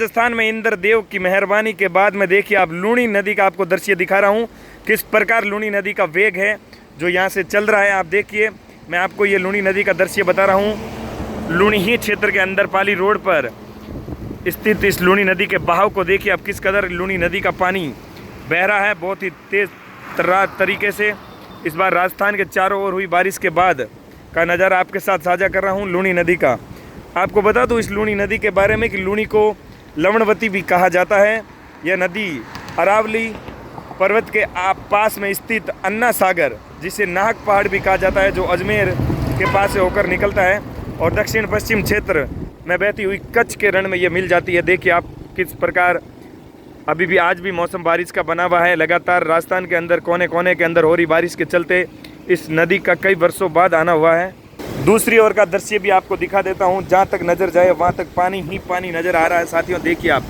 राजस्थान में इंद्रदेव की मेहरबानी के बाद में देखिए आप लूणी नदी का आपको दृश्य दिखा रहा हूँ, किस प्रकार लूणी नदी का वेग है जो यहाँ से चल रहा है। आप देखिए, मैं आपको ये लूणी नदी का दृश्य बता रहा हूँ। लूणी ही क्षेत्र के अंदर पाली रोड पर स्थित इस लूणी नदी के बहाव को देखिए आप, किस कदर लूणी नदी का पानी बह रहा है बहुत ही तेज़ तरीके से। इस बार राजस्थान के चारों ओर हुई बारिश के बाद का नज़ारा आपके साथ साझा कर रहा हूँ लूणी नदी का। आपको बता दूँ इस लूणी नदी के बारे में कि लूणी को लवणवती भी कहा जाता है। यह नदी अरावली पर्वत के पास में स्थित अन्ना सागर, जिसे नाहक पहाड़ भी कहा जाता है, जो अजमेर के पास से होकर निकलता है और दक्षिण पश्चिम क्षेत्र में बहती हुई कच्छ के रण में यह मिल जाती है। देखिए आप किस प्रकार अभी भी आज भी मौसम बारिश का बना हुआ है। लगातार राजस्थान के अंदर कोने कोने के अंदर हो रही बारिश के चलते इस नदी का कई वर्षों बाद आना हुआ है। दूसरी ओर का दृश्य भी आपको दिखा देता हूँ, जहाँ तक नज़र जाए वहाँ तक पानी ही पानी नज़र आ रहा है। साथियों देखिए आप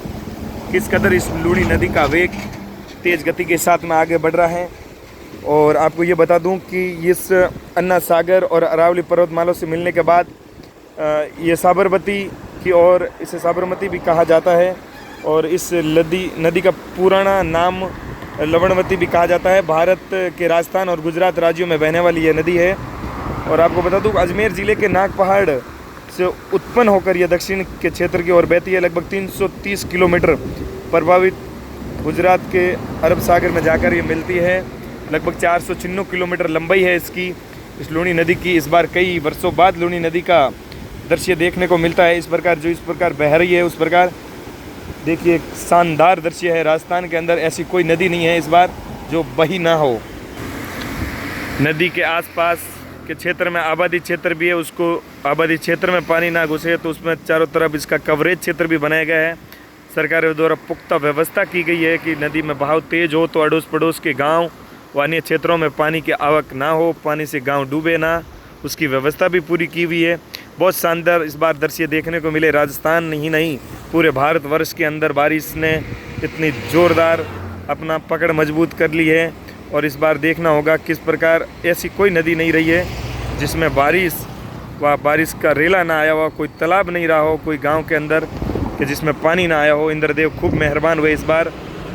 किस कदर इस लूणी नदी का वेग तेज़ गति के साथ में आगे बढ़ रहा है। और आपको ये बता दूं कि इस अन्ना सागर और अरावली पर्वतमालों से मिलने के बाद ये साबरमती की ओर, इसे साबरमती भी कहा जाता है और इस नदी का पुराना नाम लवणवती भी कहा जाता है। भारत के राजस्थान और गुजरात राज्यों में बहने वाली यह नदी है। और आपको बता दूं अजमेर ज़िले के नाग पहाड़ से उत्पन्न होकर यह दक्षिण के क्षेत्र की ओर बहती है। लगभग 330 किलोमीटर प्रभावित गुजरात के अरब सागर में जाकर ये मिलती है। लगभग 496 किलोमीटर लंबाई है इसकी, इस लूणी नदी की। इस बार कई वर्षों बाद लूणी नदी का दृश्य देखने को मिलता है। इस प्रकार बह रही है उस प्रकार देखिए शानदार दृश्य है। राजस्थान के अंदर ऐसी कोई नदी नहीं है इस बार जो बही ना हो। नदी के आसपास के क्षेत्र में आबादी क्षेत्र भी है, उसको आबादी क्षेत्र में पानी ना घुसे तो उसमें चारों तरफ इसका कवरेज क्षेत्र भी बनाया गया है। सरकार द्वारा पुख्ता व्यवस्था की गई है कि नदी में बहाव तेज हो तो अड़ोस पड़ोस के गांव व अन्य क्षेत्रों में पानी की आवक ना हो, पानी से गांव डूबे ना, उसकी व्यवस्था भी पूरी की हुई है। बहुत शानदार इस बार दृश्य देखने को मिले। राजस्थान ही नहीं पूरे भारतवर्ष के अंदर बारिश ने इतनी ज़ोरदार अपना पकड़ मजबूत कर ली है। और इस बार देखना होगा किस प्रकार ऐसी कोई नदी नहीं रही है जिसमें बारिश का रेला ना आया हो, कोई तालाब नहीं रहा हो, कोई गाँव के अंदर कि जिसमें पानी ना आया हो। इंद्रदेव खूब मेहरबान हुए इस बार,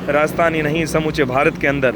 राजस्थान ही नहीं समूचे भारत के अंदर।